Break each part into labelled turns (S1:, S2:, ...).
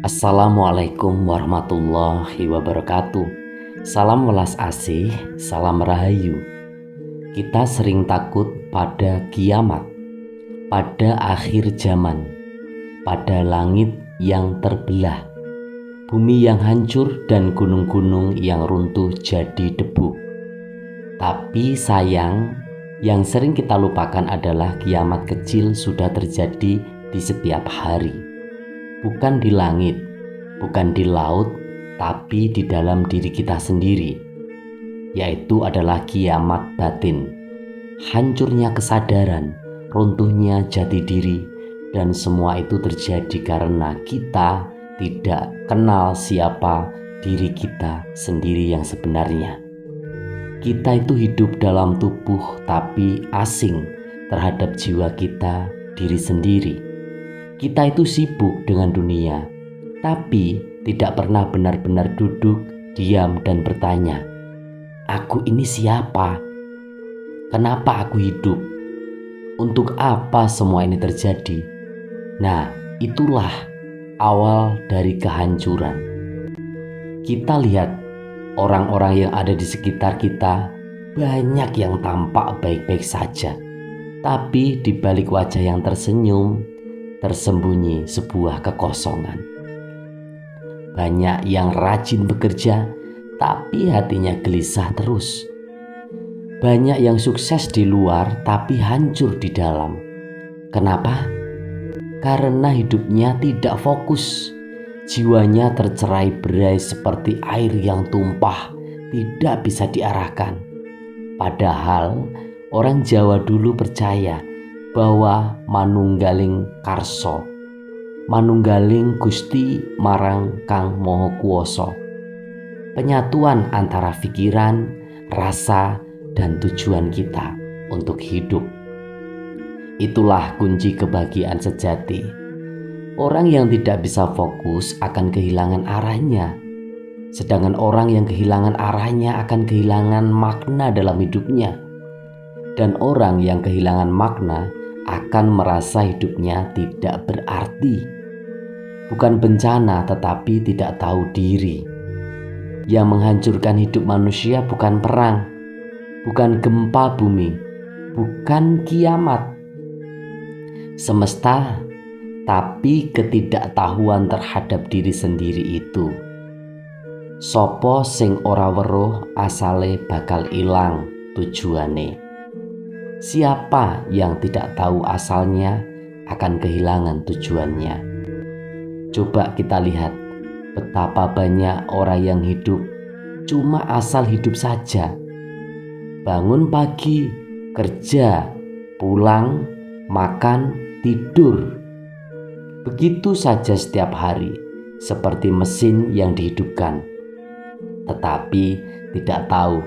S1: Assalamualaikum warahmatullahi wabarakatuh. Salam welas asih, salam rahayu. Kita sering takut pada kiamat, pada akhir zaman, pada langit yang terbelah, bumi yang hancur dan gunung-gunung yang runtuh jadi debu. Tapi sayang, yang sering kita lupakan adalah kiamat kecil sudah terjadi di setiap hari. Bukan di langit, bukan di laut, tapi di dalam diri kita sendiri, yaitu adalah kiamat batin. Hancurnya kesadaran, runtuhnya jati diri, dan semua itu terjadi karena kita tidak kenal siapa diri kita sendiri yang sebenarnya. Kita itu hidup dalam tubuh tapi asing terhadap jiwa kita, diri sendiri. Kita itu sibuk dengan dunia, tapi tidak pernah benar-benar duduk, diam, dan bertanya, aku ini siapa? Kenapa aku hidup? Untuk apa semua ini terjadi? Nah, itulah awal dari kehancuran. Kita lihat orang-orang yang ada di sekitar kita, banyak yang tampak baik-baik saja, tapi di balik wajah yang tersenyum, tersembunyi sebuah kekosongan. Banyak yang rajin bekerja, tapi hatinya gelisah terus. Banyak yang sukses di luar, tapi hancur di dalam. Kenapa? Karena hidupnya tidak fokus. Jiwanya tercerai-berai seperti air yang tumpah, tidak bisa diarahkan. Padahal orang Jawa dulu percaya bahwa manunggaling karso, manunggaling Gusti marang Kang Maha Kuwasa. Penyatuan antara pikiran, rasa, dan tujuan kita untuk hidup. Itulah kunci kebahagiaan sejati. Orang yang tidak bisa fokus akan kehilangan arahnya, sedangkan orang yang kehilangan arahnya akan kehilangan makna dalam hidupnya. Dan orang yang kehilangan makna akan merasa hidupnya tidak berarti. Bukan bencana, tetapi tidak tahu diri. Yang menghancurkan hidup manusia bukan perang, bukan gempa bumi, bukan kiamat semesta, tapi ketidaktahuan terhadap diri sendiri itu. Sopo sing ora weruh asale bakal ilang tujuane. Siapa yang tidak tahu asalnya akan kehilangan tujuannya. Coba kita lihat betapa banyak orang yang hidup cuma asal hidup saja. Bangun pagi, kerja, pulang, makan, tidur. Begitu saja setiap hari, seperti mesin yang dihidupkan. Tetapi tidak tahu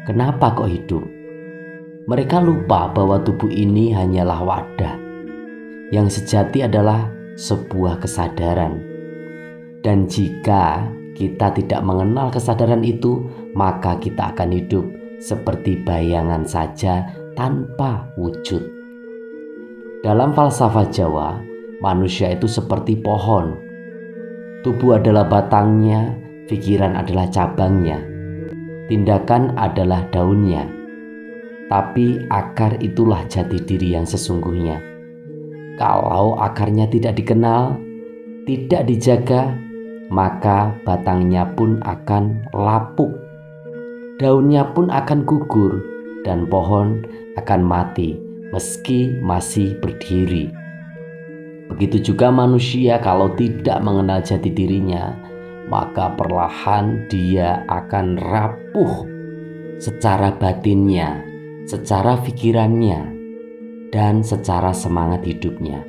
S1: kenapa kok hidup. Mereka lupa bahwa tubuh ini hanyalah wadah. Yang sejati adalah sebuah kesadaran. Dan jika kita tidak mengenal kesadaran itu, maka kita akan hidup seperti bayangan saja tanpa wujud. Dalam falsafah Jawa, manusia itu seperti pohon. Tubuh adalah batangnya, pikiran adalah cabangnya, tindakan adalah daunnya. Tapi akar itulah jati diri yang sesungguhnya. Kalau akarnya tidak dikenal, tidak dijaga, maka batangnya pun akan lapuk, daunnya pun akan gugur, dan pohon akan mati meski masih berdiri. Begitu juga manusia kalau tidak mengenal jati dirinya, maka perlahan dia akan rapuh secara batinnya, secara pikirannya, dan secara semangat hidupnya.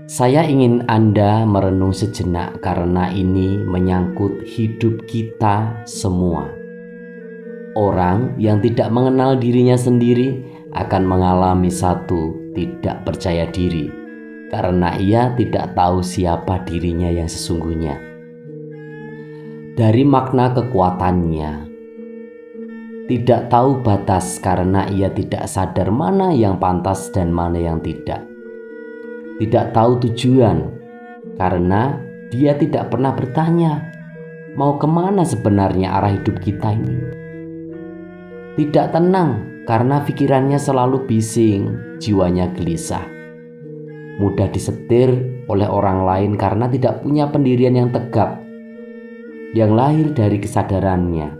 S1: Saya ingin Anda merenung sejenak karena ini menyangkut hidup kita semua. Orang yang tidak mengenal dirinya sendiri akan mengalami satu tidak percaya diri karena ia tidak tahu siapa dirinya yang sesungguhnya. Dari makna kekuatannya, tidak tahu batas karena ia tidak sadar mana yang pantas dan mana yang tidak. Tidak tahu tujuan karena Dia tidak pernah bertanya, mau kemana sebenarnya arah hidup kita ini? Tidak tenang karena pikirannya selalu bising, jiwanya gelisah. Mudah disetir oleh orang lain karena tidak punya pendirian yang tegap, yang lahir dari kesadarannya.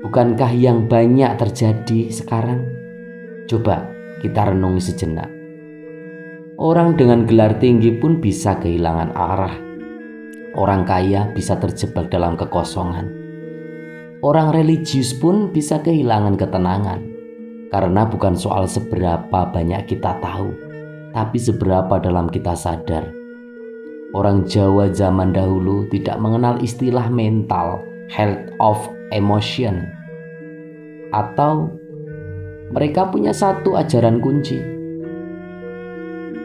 S1: Bukankah yang banyak terjadi sekarang? Coba kita renungi sejenak. Orang dengan gelar tinggi pun bisa kehilangan arah. Orang kaya bisa terjebak dalam kekosongan. Orang religius pun bisa kehilangan ketenangan. Karena bukan soal seberapa banyak kita tahu, tapi seberapa dalam kita sadar. Orang Jawa zaman dahulu tidak mengenal istilah mental health of emotion, atau mereka punya satu ajaran kunci.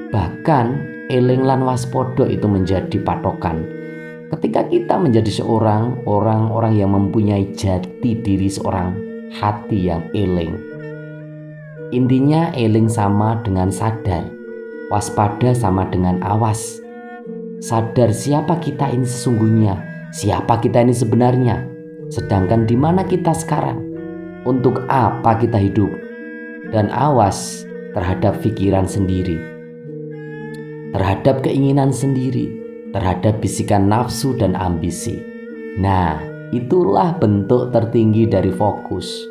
S1: Bahkan eling lan waspodo itu menjadi patokan. Ketika kita menjadi orang yang mempunyai jati diri, seorang hati yang eling. Intinya eling sama dengan sadar, waspada sama dengan awas. Sadar siapa kita ini sesungguhnya, siapa kita ini sebenarnya, sedangkan di mana kita sekarang, untuk apa kita hidup, dan awas terhadap pikiran sendiri, terhadap keinginan sendiri, terhadap bisikan nafsu dan ambisi. Nah, itulah bentuk tertinggi dari fokus.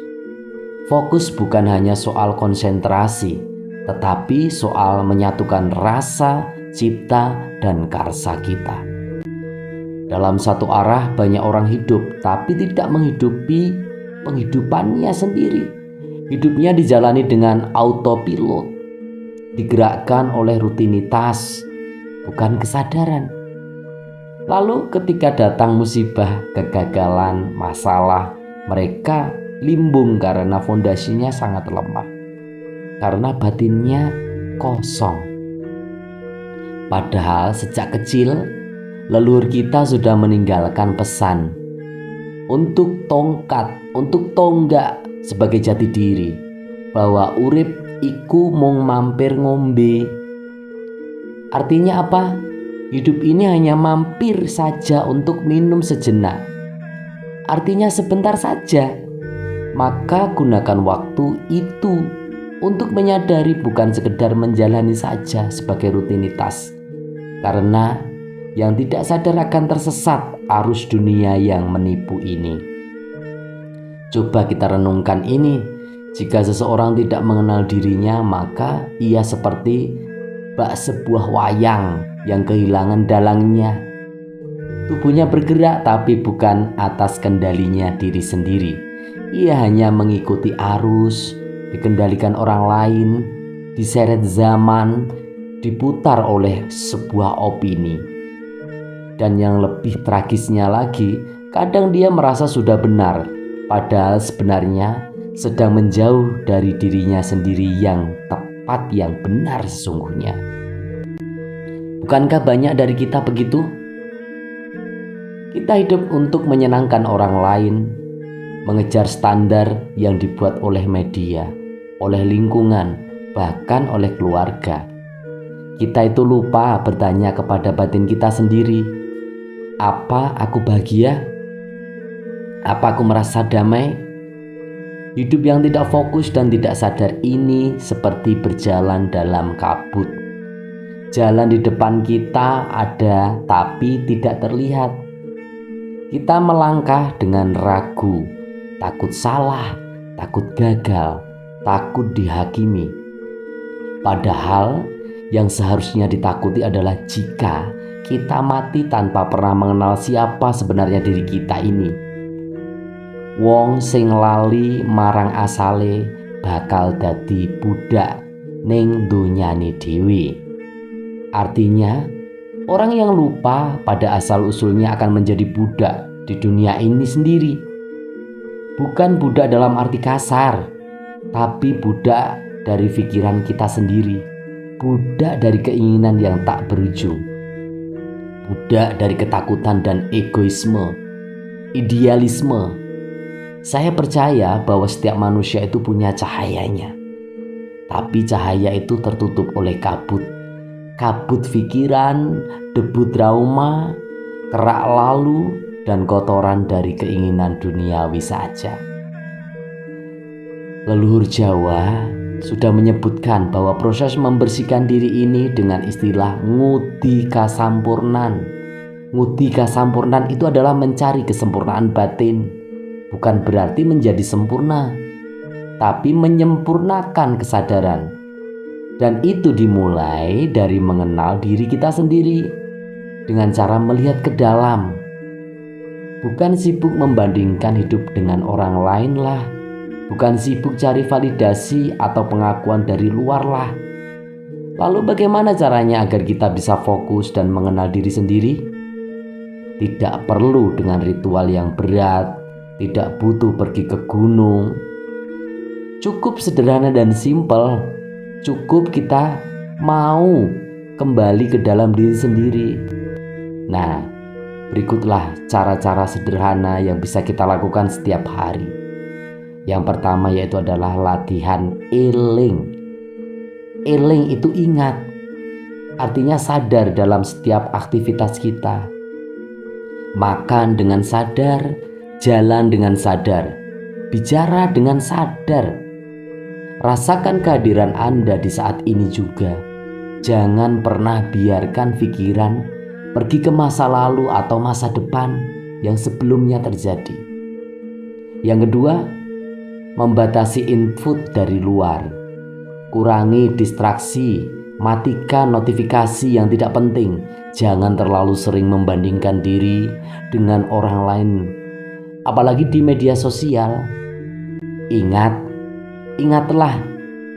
S1: Fokus bukan hanya soal konsentrasi, tetapi soal menyatukan rasa, cipta, dan karsa kita. Dalam satu arah banyak orang hidup, tapi tidak menghidupi penghidupannya sendiri. Hidupnya dijalani dengan autopilot, digerakkan oleh rutinitas, bukan kesadaran. Lalu ketika datang musibah, kegagalan, masalah, mereka limbung karena fondasinya sangat lemah, karena batinnya kosong. Padahal sejak kecil leluhur kita sudah meninggalkan pesan untuk tonggak sebagai jati diri, bahwa urip iku mung mampir ngombe. Artinya apa? Hidup ini hanya mampir saja untuk minum sejenak. Artinya sebentar saja. Maka gunakan waktu itu untuk menyadari, bukan sekedar menjalani saja sebagai rutinitas. Karena yang tidak sadar akan tersesat arus dunia yang menipu ini. Coba kita renungkan ini. Jika seseorang tidak mengenal dirinya, maka ia seperti bak sebuah wayang yang kehilangan dalangnya. Tubuhnya bergerak tapi bukan atas kendalinya diri sendiri. Ia hanya mengikuti arus, dikendalikan orang lain, diseret zaman, diputar oleh sebuah opini. Dan yang lebih tragisnya lagi, kadang dia merasa sudah benar, padahal sebenarnya sedang menjauh dari dirinya sendiri yang tepat, yang benar sesungguhnya. Bukankah banyak dari kita begitu? Kita hidup untuk menyenangkan orang lain, mengejar standar yang dibuat oleh media, oleh lingkungan, bahkan oleh keluarga. Kita itu lupa bertanya kepada batin kita sendiri, apa aku bahagia? Apa aku merasa damai? Hidup yang tidak fokus dan tidak sadar ini seperti berjalan dalam kabut. Jalan di depan kita ada tapi tidak terlihat. Kita melangkah dengan ragu, takut salah, takut gagal, takut dihakimi. Padahal yang seharusnya ditakuti adalah jika kita mati tanpa pernah mengenal siapa sebenarnya diri kita ini. Wong sing lali marang asale bakal dadi budak ning donyane dhewe. Artinya, orang yang lupa pada asal-usulnya akan menjadi budak di dunia ini sendiri. Bukan budak dalam arti kasar, tapi budak dari pikiran kita sendiri. Budak dari keinginan yang tak berujung. Budak dari ketakutan dan egoisme, idealisme. Saya percaya bahwa setiap manusia itu punya cahayanya. Tapi cahaya itu tertutup oleh kabut. kabut pikiran, debu trauma, kerak lalu, dan kotoran dari keinginan duniawi saja. Leluhur Jawa sudah menyebutkan bahwa proses membersihkan diri ini dengan istilah ngudi kasampurnan. Ngudi kasampurnan itu adalah mencari kesempurnaan batin. Bukan berarti menjadi sempurna, tapi menyempurnakan kesadaran. Dan itu dimulai dari mengenal diri kita sendiri dengan cara melihat ke dalam. Bukan sibuk membandingkan hidup dengan orang lain lah. Bukan sibuk cari validasi atau pengakuan dari luar lah. Lalu bagaimana caranya agar kita bisa fokus dan mengenal diri sendiri? Tidak perlu dengan ritual yang berat, tidak butuh pergi ke gunung. Cukup sederhana dan simpel. Cukup kita mau kembali ke dalam diri sendiri. Nah, berikutlah cara-cara sederhana yang bisa kita lakukan setiap hari. Yang pertama yaitu adalah latihan eling. Eling itu ingat, artinya sadar dalam setiap aktivitas kita. Makan dengan sadar, jalan dengan sadar, bicara dengan sadar. Rasakan kehadiran Anda di saat ini juga. Jangan pernah biarkan pikiran pergi ke masa lalu atau masa depan yang sebelumnya terjadi. Yang kedua, membatasi input dari luar. Kurangi distraksi, matikan notifikasi yang tidak penting. Jangan terlalu sering membandingkan diri dengan orang lain, apalagi di media sosial. Ingatlah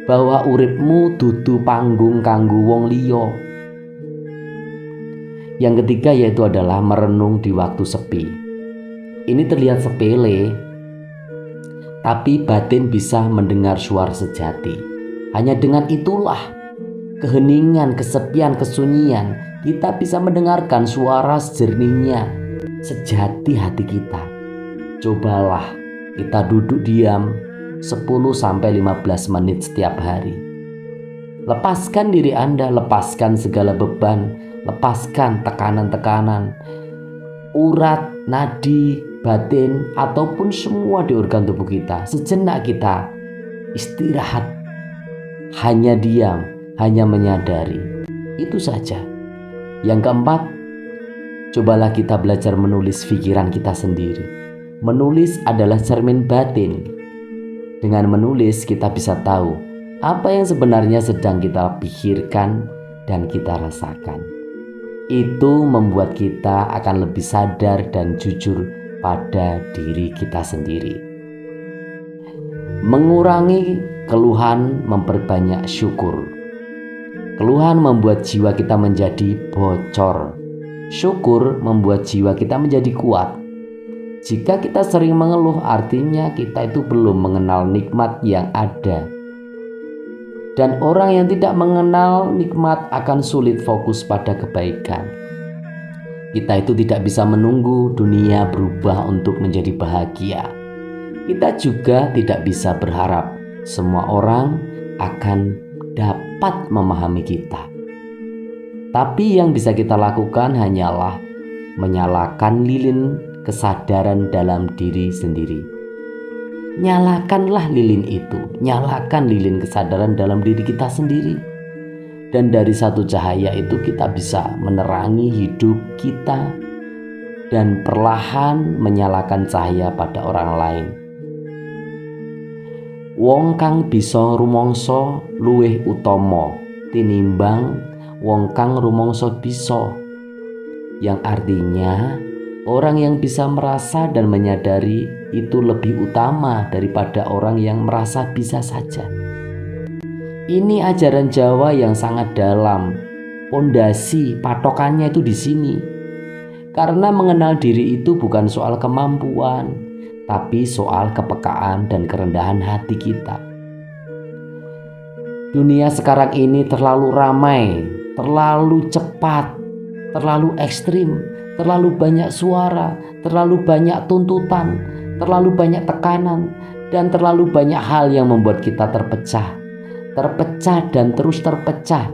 S1: bahwa uripmu dudu panggung kanggo wong liya. Yang ketiga yaitu adalah merenung di waktu sepi. Ini terlihat sepele, tapi batin bisa mendengar suara sejati. Hanya dengan itulah, keheningan, kesepian, kesunyian, kita bisa mendengarkan suara jernihnya sejati hati kita. Cobalah kita duduk diam 10-15 menit setiap hari. Lepaskan diri Anda, lepaskan segala beban, lepaskan tekanan-tekanan, urat, nadi, batin, ataupun semua di organ tubuh kita. Sejenak kita istirahat, hanya diam, hanya menyadari. Itu saja. Yang keempat, cobalah kita belajar menulis pikiran kita sendiri. Menulis adalah cermin batin. Dengan menulis kita bisa tahu apa yang sebenarnya sedang kita pikirkan dan kita rasakan. Itu membuat kita akan lebih sadar dan jujur pada diri kita sendiri. Mengurangi keluhan, memperbanyak syukur. Keluhan membuat jiwa kita menjadi bocor. Syukur membuat jiwa kita menjadi kuat. Jika kita sering mengeluh, artinya kita itu belum mengenal nikmat yang ada. Dan orang yang tidak mengenal nikmat akan sulit fokus pada kebaikan. Kita itu tidak bisa menunggu dunia berubah untuk menjadi bahagia. Kita juga tidak bisa berharap semua orang akan dapat memahami kita. Tapi yang bisa kita lakukan hanyalah menyalakan lilin kesadaran dalam diri sendiri. Nyalakanlah lilin itu, nyalakan lilin kesadaran dalam diri kita sendiri. Dan dari satu cahaya itu kita bisa menerangi hidup kita dan perlahan menyalakan cahaya pada orang lain. Wong kang bisa rumangsa luwih utama tinimbang wong kang rumangsa bisa, yang artinya orang yang bisa merasa dan menyadari itu lebih utama daripada orang yang merasa bisa saja. Ini ajaran Jawa yang sangat dalam. Pondasi patokannya itu di sini. Karena mengenal diri itu bukan soal kemampuan, tapi soal kepekaan dan kerendahan hati kita. Dunia sekarang ini terlalu ramai, terlalu cepat, terlalu ekstrim, terlalu banyak suara, terlalu banyak tuntutan, terlalu banyak tekanan, dan terlalu banyak hal yang membuat kita terpecah dan terus terpecah.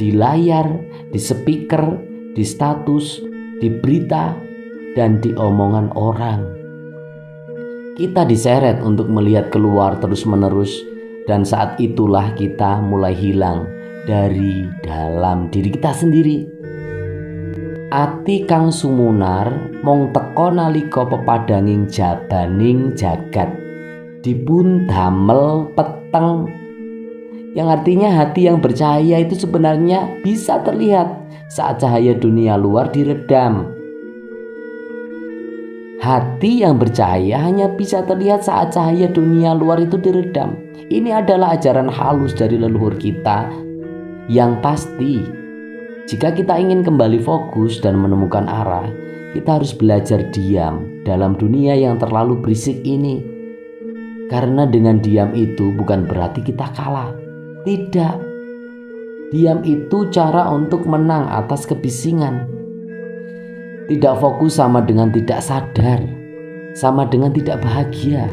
S1: di layar, di speaker, di status, di berita, dan di omongan orang. Kita diseret untuk melihat keluar terus-menerus, dan saat itulah kita mulai hilang dari dalam diri kita sendiri. Ati kang sumunar mong teka nalika pepadanging jabaning jagat dipun damel peteng, yang artinya hati yang bercahaya itu sebenarnya bisa terlihat saat cahaya dunia luar diredam. Hati yang bercahaya hanya bisa terlihat saat cahaya dunia luar itu diredam. Ini adalah ajaran halus dari leluhur kita yang pasti. Jika kita ingin kembali fokus dan menemukan arah, kita harus belajar diam dalam dunia yang terlalu berisik ini. Karena dengan diam itu bukan berarti kita kalah. Tidak. Diam itu cara untuk menang atas kebisingan. Tidak fokus sama dengan tidak sadar, sama dengan tidak bahagia.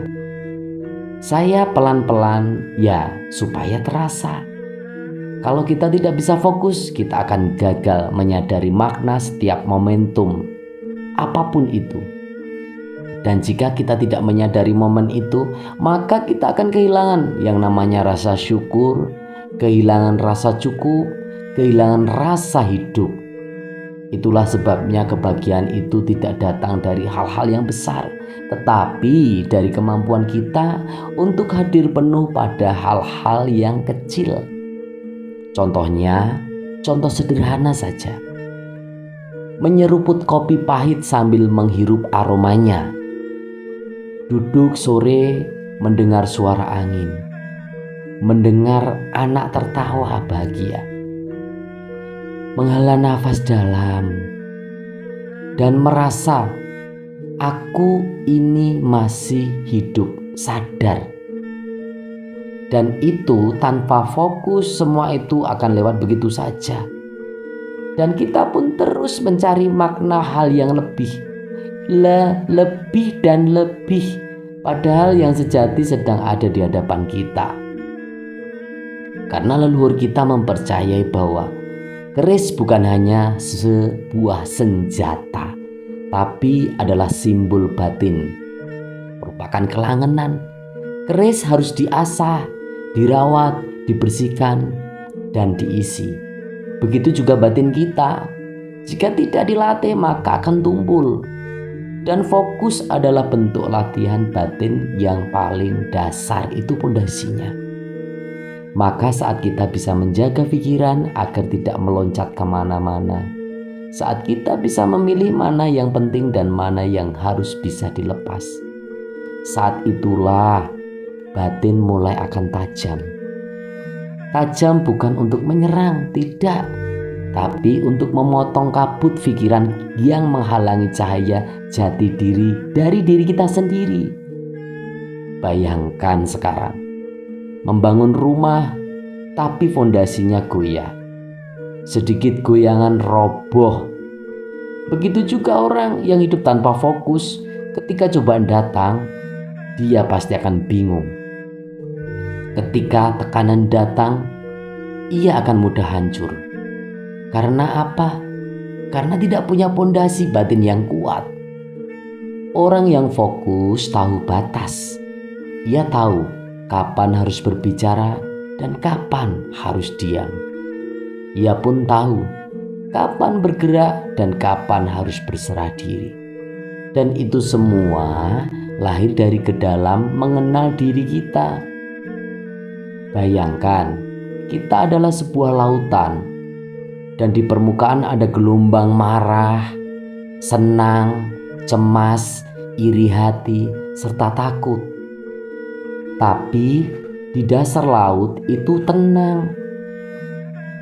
S1: Saya pelan-pelan ya supaya terasa. Kalau kita tidak bisa fokus, kita akan gagal menyadari makna setiap momentum, apapun itu. Dan jika kita tidak menyadari momen itu, maka kita akan kehilangan yang namanya rasa syukur, kehilangan rasa cukup, kehilangan rasa hidup. Itulah sebabnya kebahagiaan itu tidak datang dari hal-hal yang besar, tetapi dari kemampuan kita untuk hadir penuh pada hal-hal yang kecil. Contohnya, contoh sederhana saja. Menyeruput kopi pahit sambil menghirup aromanya. Duduk sore mendengar suara angin. Mendengar anak tertawa bahagia. Menghela nafas dalam dan merasa aku ini masih hidup, sadar. Dan itu tanpa fokus, semua itu akan lewat begitu saja. Dan kita pun terus mencari makna hal yang lebih dan lebih, padahal yang sejati sedang ada di hadapan kita. Karena leluhur kita mempercayai bahwa keris bukan hanya sebuah senjata, tapi adalah simbol batin, merupakan kelangenan. Keris harus diasah, dirawat, dibersihkan, dan diisi. Begitu juga batin kita. Jika tidak dilatih maka akan tumpul. Dan fokus adalah bentuk latihan batin yang paling dasar, itu pondasinya. Maka saat kita bisa menjaga pikiran agar tidak meloncat kemana-mana, saat kita bisa memilih mana yang penting dan mana yang harus bisa dilepas, saat itulah batin mulai akan tajam. Tajam bukan untuk menyerang, tidak, tapi untuk memotong kabut pikiran yang menghalangi cahaya jati diri dari diri kita sendiri. Bayangkan sekarang, membangun rumah tapi fondasinya goyah. Sedikit goyangan roboh. Begitu juga orang yang hidup tanpa fokus, ketika cobaan datang, dia pasti akan bingung. Ketika tekanan datang, ia akan mudah hancur. Karena apa? Karena tidak punya pondasi batin yang kuat. Orang yang fokus tahu batas. Ia tahu kapan harus berbicara dan kapan harus diam. Ia pun tahu kapan bergerak dan kapan harus berserah diri. Dan itu semua lahir dari kedalam mengenal diri kita. Bayangkan, kita adalah sebuah lautan, dan di permukaan ada gelombang marah, senang, cemas, iri hati, serta takut. Tapi di dasar laut itu tenang.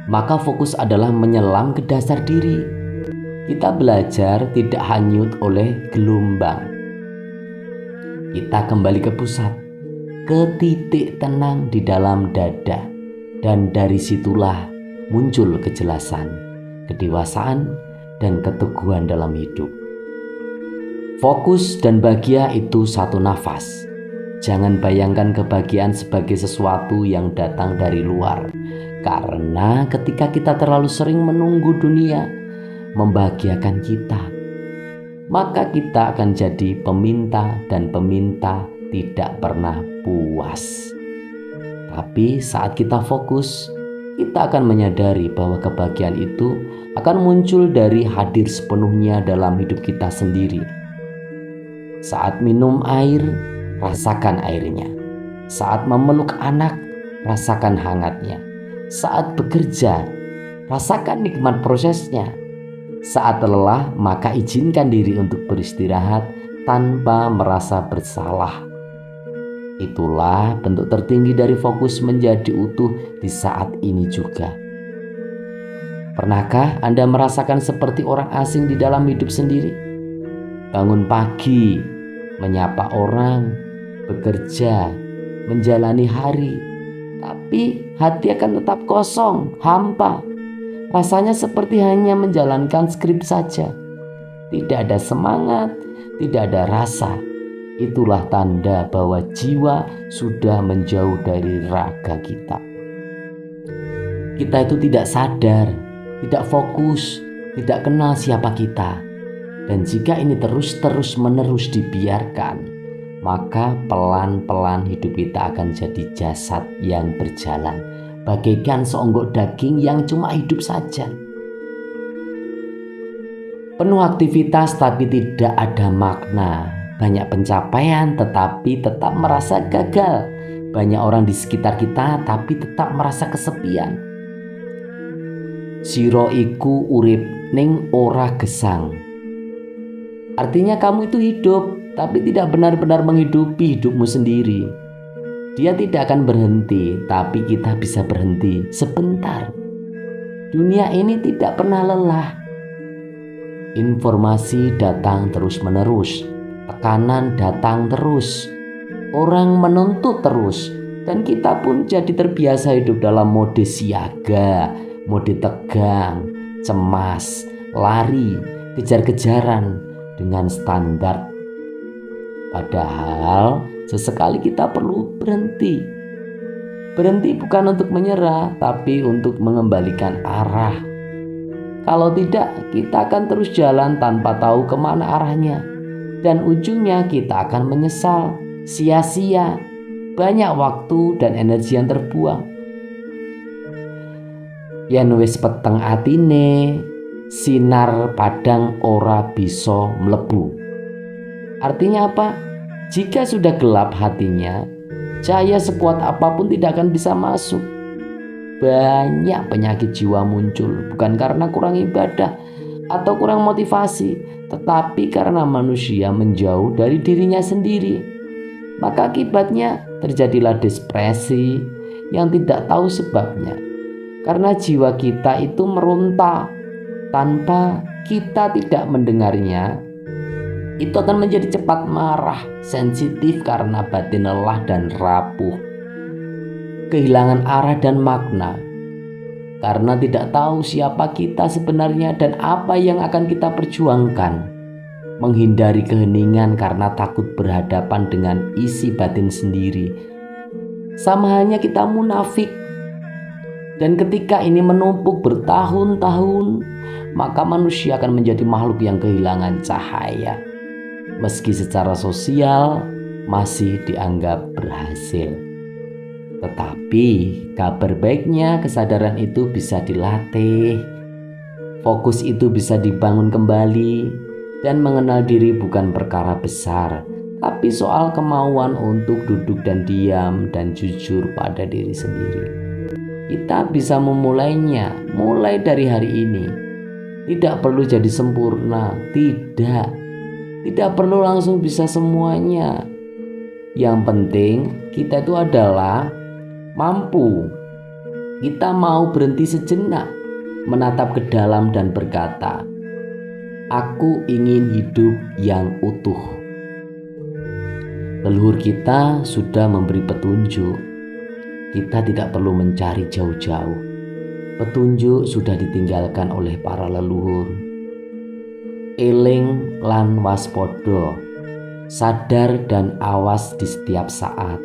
S1: Maka fokus adalah menyelam ke dasar diri. Kita belajar tidak hanyut oleh gelombang. Kita kembali ke pusat, ke titik tenang di dalam dada, dan dari situlah muncul kejelasan, kedewasaan, dan keteguhan dalam hidup. Fokus dan bahagia itu satu nafas. Jangan bayangkan kebahagiaan sebagai sesuatu yang datang dari luar, Karena ketika kita terlalu sering menunggu dunia membahagiakan kita, maka kita akan jadi peminta, dan peminta tidak pernah puas. Tapi saat kita fokus, kita akan menyadari bahwa kebahagiaan itu akan muncul dari hadir sepenuhnya dalam hidup kita sendiri. Saat minum air, rasakan airnya. Saat memeluk anak, rasakan hangatnya. Saat bekerja, rasakan nikmat prosesnya. Saat lelah, maka izinkan diri untuk beristirahat tanpa merasa bersalah. Itulah bentuk tertinggi dari fokus menjadi utuh di saat ini juga. Pernahkah Anda merasakan seperti orang asing di dalam hidup sendiri? Bangun pagi, menyapa orang, bekerja, menjalani hari, tapi hati akan tetap kosong, hampa. Rasanya seperti hanya menjalankan skrip saja. Tidak ada semangat, tidak ada rasa. Itulah tanda bahwa jiwa sudah menjauh dari raga kita. Kita itu tidak sadar, tidak fokus, tidak kenal siapa kita. Dan jika ini terus-menerus dibiarkan, maka pelan-pelan hidup kita akan jadi jasad yang berjalan, bagaikan seonggok daging yang cuma hidup saja. Penuh aktivitas tapi tidak ada makna. Banyak pencapaian tetapi tetap merasa gagal. Banyak orang di sekitar kita tapi tetap merasa kesepian. Sira iku urip ning ora gesang. Artinya kamu itu hidup tapi tidak benar-benar menghidupi hidupmu sendiri. Dia tidak akan berhenti, tapi kita bisa berhenti sebentar. Dunia ini tidak pernah lelah. Informasi datang terus-menerus, tekanan datang terus, orang menuntut terus, dan kita pun jadi terbiasa hidup dalam mode siaga, mode tegang, cemas, lari, kejar-kejaran dengan standar. Padahal sesekali kita perlu berhenti. Berhenti bukan untuk menyerah, tapi untuk mengembalikan arah. Kalau tidak, kita akan terus jalan tanpa tahu kemana arahnya. Dan ujungnya kita akan menyesal, sia-sia, banyak waktu dan energi yang terbuang. Yen wis peteng atine, sinar padang ora bisa mlebu. Artinya apa? Jika sudah gelap hatinya, cahaya sekuat apapun tidak akan bisa masuk. Banyak penyakit jiwa muncul bukan karena kurang ibadah atau kurang motivasi, tetapi karena manusia menjauh dari dirinya sendiri. Maka akibatnya terjadilah depresi yang tidak tahu sebabnya. Karena jiwa kita itu meronta tanpa kita tidak mendengarnya. Itu akan menjadi cepat marah, sensitif karena batin lelah dan rapuh. Kehilangan arah dan makna karena tidak tahu siapa kita sebenarnya dan apa yang akan kita perjuangkan. Menghindari keheningan karena takut berhadapan dengan isi batin sendiri. Sama halnya kita munafik. Dan ketika ini menumpuk bertahun-tahun, maka manusia akan menjadi makhluk yang kehilangan cahaya. Meski secara sosial masih dianggap berhasil. Tetapi kabar baiknya kesadaran itu bisa dilatih. Fokus itu bisa dibangun kembali. Dan mengenal diri bukan perkara besar, tapi soal kemauan untuk duduk dan diam dan jujur pada diri sendiri. Kita bisa memulainya mulai dari hari ini. Tidak perlu jadi sempurna, tidak perlu langsung bisa semuanya. Yang penting kita itu adalah mampu. Kita mau berhenti sejenak, menatap ke dalam dan berkata, aku ingin hidup yang utuh. Leluhur kita sudah memberi petunjuk. Kita tidak perlu mencari jauh-jauh. Petunjuk sudah ditinggalkan oleh para leluhur. Eling lan waspodo, sadar dan awas di setiap saat.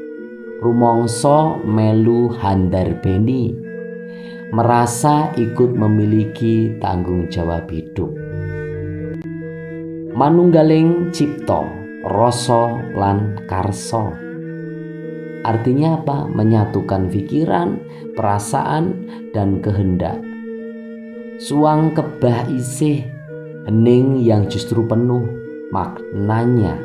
S1: Rumangsa melu handarbeni. merasa ikut memiliki tanggung jawab hidup. Manunggaling cipta, rasa lan karsa. Artinya apa? Menyatukan pikiran, perasaan, dan kehendak. Suang kebah isih, hening yang justru penuh maknanya.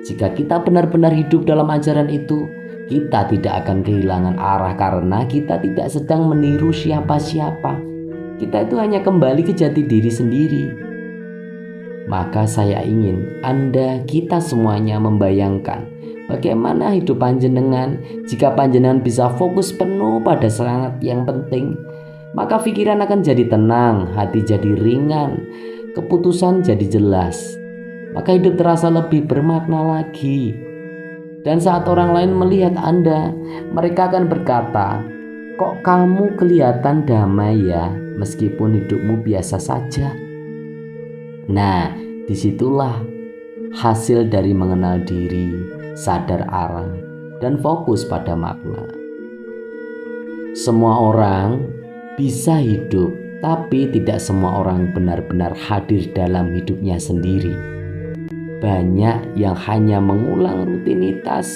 S1: Jika kita benar-benar hidup dalam ajaran itu, kita tidak akan kehilangan arah karena kita tidak sedang meniru siapa-siapa. Kita itu hanya kembali ke jati diri sendiri. Maka saya ingin kita semuanya membayangkan bagaimana hidup panjenengan jika panjenengan bisa fokus penuh pada semangat yang penting. Maka pikiran akan jadi tenang, hati jadi ringan, keputusan jadi jelas. Maka hidup terasa lebih bermakna lagi. Dan saat orang lain melihat Anda, mereka akan berkata, "Kok kamu kelihatan damai ya, meskipun hidupmu biasa saja?" Nah, disitulah hasil dari mengenal diri, sadar arah, dan fokus pada makna. Semua orang bisa hidup, tapi tidak semua orang benar-benar hadir dalam hidupnya sendiri. Banyak yang hanya mengulang rutinitas,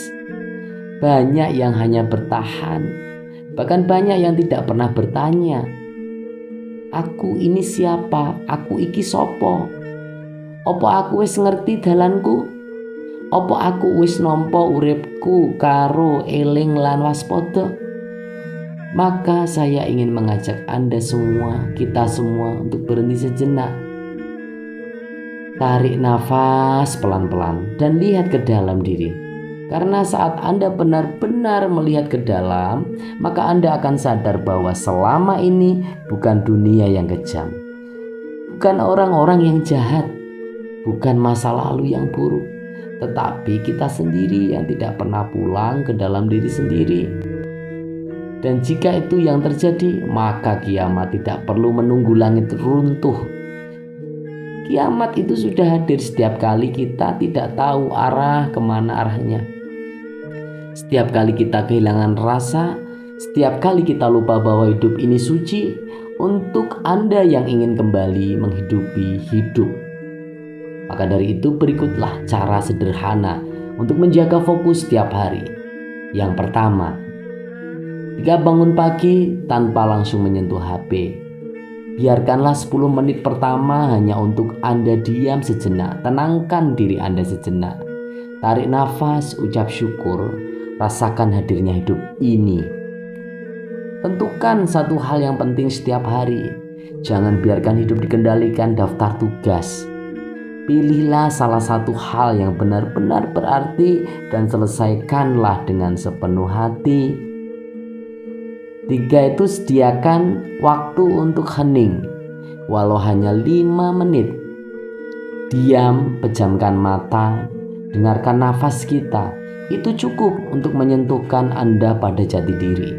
S1: banyak yang hanya bertahan, bahkan banyak yang tidak pernah bertanya, "Aku ini siapa? Aku iki sopo? Opo aku wis ngerti dalanku? Opo aku wis nampa uripku karo eling lan waspada?" Maka saya ingin mengajak Anda semua, kita semua untuk berhenti sejenak. Tarik nafas pelan-pelan dan lihat ke dalam diri. Karena saat Anda benar-benar melihat ke dalam, maka Anda akan sadar bahwa selama ini bukan dunia yang kejam, bukan orang-orang yang jahat, bukan masa lalu yang buruk, tetapi kita sendiri yang tidak pernah pulang ke dalam diri sendiri. Dan jika itu yang terjadi, maka kiamat tidak perlu menunggu langit runtuh. Kiamat itu sudah hadir setiap kali kita tidak tahu arah kemana arahnya. Setiap kali kita kehilangan rasa, setiap kali kita lupa bahwa hidup ini suci. Untuk Anda yang ingin kembali menghidupi hidup, maka dari itu berikutlah cara sederhana untuk menjaga fokus setiap hari. Yang pertama, jika bangun pagi tanpa langsung menyentuh HP, biarkanlah 10 menit pertama hanya untuk Anda diam sejenak. Tenangkan diri Anda sejenak. Tarik nafas, ucap syukur, rasakan hadirnya hidup ini. Tentukan satu hal yang penting setiap hari. Jangan biarkan hidup dikendalikan daftar tugas. Pilihlah salah satu hal yang benar-benar berarti dan selesaikanlah dengan sepenuh hati. 3 itu sediakan waktu untuk hening, walau hanya 5 menit. Diam, pejamkan mata, dengarkan nafas kita. Itu cukup untuk menyentuhkan Anda pada jati diri.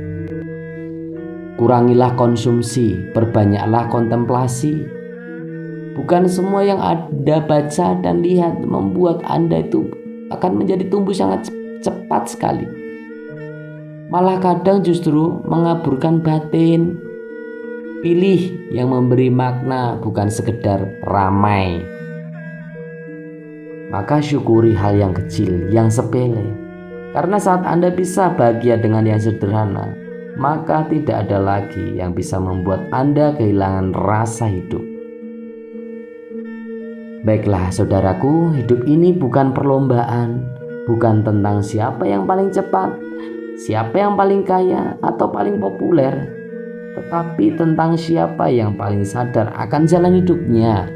S1: Kurangilah konsumsi, perbanyaklah kontemplasi. Bukan semua yang Anda baca dan lihat membuat Anda itu akan menjadi tumbuh sangat cepat sekali. Malah kadang justru mengaburkan batin. Pilih yang memberi makna, bukan sekedar ramai. Maka syukuri hal yang kecil, yang sepele. Karena saat Anda bisa bahagia dengan yang sederhana, maka tidak ada lagi yang bisa membuat Anda kehilangan rasa hidup. Baiklah saudaraku, hidup ini bukan perlombaan, bukan tentang siapa yang paling cepat, siapa yang paling kaya atau paling populer, tetapi tentang siapa yang paling sadar akan jalan hidupnya.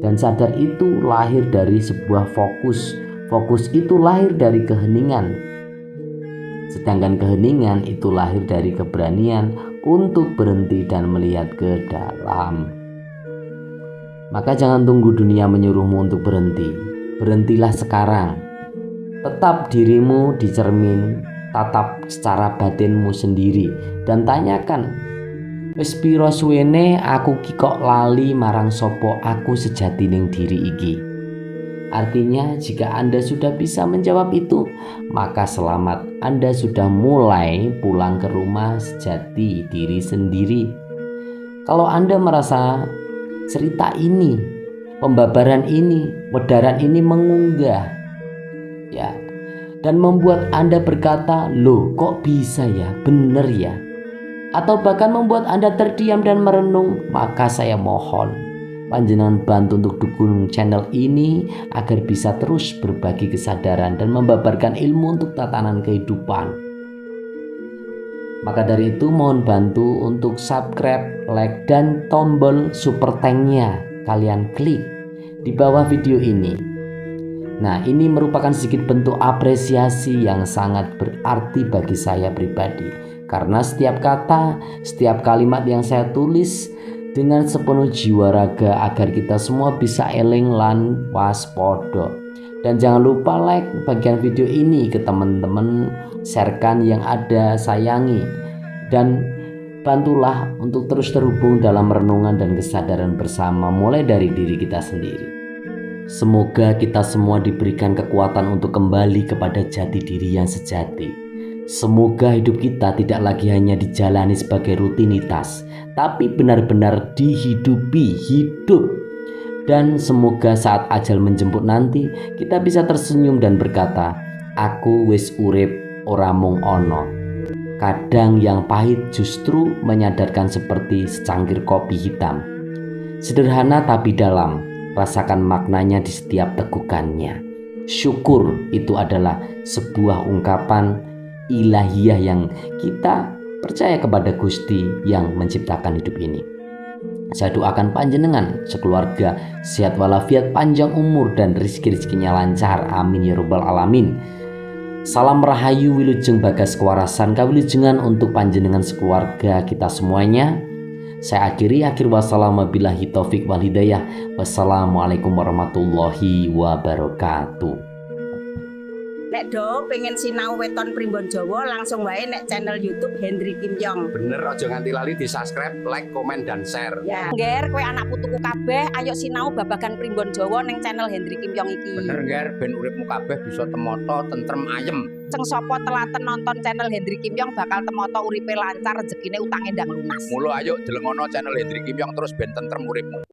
S1: Dan sadar itu lahir dari sebuah fokus. Fokus itu lahir dari keheningan. Sedangkan keheningan itu lahir dari keberanian untuk berhenti dan melihat ke dalam. Maka jangan tunggu dunia menyuruhmu untuk berhenti. Berhentilah sekarang. Tetap dirimu di cermin, tatap secara batinmu sendiri dan tanyakan, wis piro suwene aku ki kok lali marang sopo aku sejatining diri iki. Artinya jika Anda sudah bisa menjawab itu, maka selamat, Anda sudah mulai pulang ke rumah sejati diri sendiri. Kalau Anda merasa cerita ini, pembabaran ini, wedaran ini mengunggah, ya, dan membuat Anda berkata, loh kok bisa ya, bener ya, atau bahkan membuat Anda terdiam dan merenung, maka saya mohon panjenengan bantu untuk dukung channel ini agar bisa terus berbagi kesadaran dan membabarkan ilmu untuk tatanan kehidupan. Maka dari itu mohon bantu untuk subscribe, like, dan tombol super thanknya kalian klik di bawah video ini. Nah, ini merupakan sedikit bentuk apresiasi yang sangat berarti bagi saya pribadi. Karena setiap kata, setiap kalimat yang saya tulis dengan sepenuh jiwa raga agar kita semua bisa eling lan waspodo. Dan jangan lupa like bagian video ini ke teman-teman, sharekan yang ada sayangi, dan bantulah untuk terus terhubung dalam renungan dan kesadaran bersama mulai dari diri kita sendiri. Semoga kita semua diberikan kekuatan untuk kembali kepada jati diri yang sejati. Semoga hidup kita tidak lagi hanya dijalani sebagai rutinitas, tapi benar-benar dihidupi, hidup. Dan semoga saat ajal menjemput nanti kita bisa tersenyum dan berkata, aku wis urip ora mung ono. Kadang yang pahit justru menyadarkan seperti secangkir kopi hitam. Sederhana tapi dalam, rasakan maknanya di setiap tegukannya. Syukur itu adalah sebuah ungkapan ilahiyah yang kita percaya kepada Gusti yang menciptakan hidup ini. Saya doakan panjenengan sekeluarga sehat walafiat, panjang umur, dan rezeki-rezekinya lancar. Amin ya rabbal alamin. Salam rahayu wilujeng bagas kewarasan kawilujengan untuk panjenengan sekeluarga kita semuanya. Saya akhiri wassalamubillahi taufik wal hidayah. Wassalamualaikum warahmatullahi wabarakatuh.
S2: Nek do pengen sinau weton primbon Jawa langsung wae nek channel YouTube Hendri Kim Yong.
S3: Bener, aja nganti lali di subscribe, like, komen, dan share.
S2: Ya. Ngger kowe anak putuku kabeh ayo sinau babagan primbon Jawa ning channel Hendri Kim Yong iki.
S3: Bener ngger ben uripmu kabeh bisa temoto, tentrem, ayem.
S2: Ceng sapa telaten nonton channel Hendri Kim Yong bakal temoto uripe lancar, rezekine utang endang lunas.
S3: Mula ayo delengono channel Hendri Kim Yong terus ben tentrem uripmu.